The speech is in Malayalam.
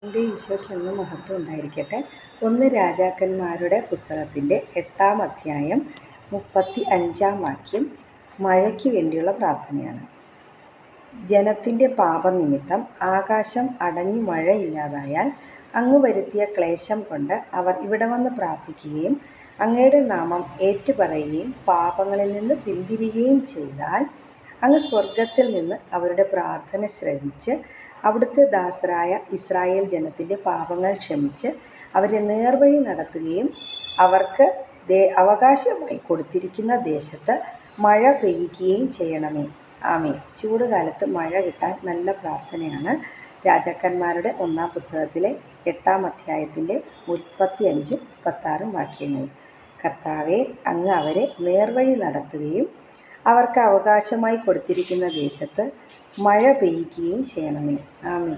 എൻ്റെ ഈശോയ്ക്ക് എന്നും മഹത്വം ഉണ്ടായിരിക്കട്ടെ. 1 രാജാക്കന്മാരുടെ പുസ്തകത്തിൻ്റെ 8-ാം അധ്യായം 35-ാം വാക്യം മഴയ്ക്ക് വേണ്ടിയുള്ള പ്രാർത്ഥനയാണ്. ജനത്തിൻ്റെ പാപനിമിത്തം ആകാശം അടഞ്ഞു മഴയില്ലാതായാൽ അങ്ങ് വരുത്തിയ ക്ലേശം കൊണ്ട് അവർ ഇവിടെ വന്ന് പ്രാർത്ഥിക്കുകയും അങ്ങയുടെ നാമം ഏറ്റുപറയുകയും പാപങ്ങളിൽ നിന്ന് പിന്തിരിയുകയും ചെയ്താൽ അങ്ങ് സ്വർഗ്ഗത്തിൽ നിന്ന് അവരുടെ പ്രാർത്ഥന ശ്രവിച്ച് അവിടുത്തെ ദാസരായ ഇസ്രായേൽ ജനത്തിൻ്റെ പാപങ്ങൾ ക്ഷമിച്ച് അവരെ നേർവഴി നടത്തുകയും അവർക്ക് അവകാശമായി കൊടുത്തിരിക്കുന്ന ദേശത്ത് മഴ പെയ്യുകയും ചെയ്യണമേ. ആമേൻ. ചൂടുകാലത്ത് മഴ കിട്ടാൻ നല്ല പ്രാർത്ഥനയാണ്. രാജാക്കന്മാരുടെ 1-ാം പുസ്തകത്തിലെ 8-ാം അധ്യായത്തിൻ്റെ 35-36 വാക്യങ്ങൾ. കർത്താവേ, അങ്ങ് അവരെ നേർവഴി നടത്തുകയും അവർക്ക് അവകാശമായി കൊടുത്തിരിക്കുന്ന ദേശത്ത് മഴ പെയ്യുകയും ചെയ്യണമേ. ആമേൻ.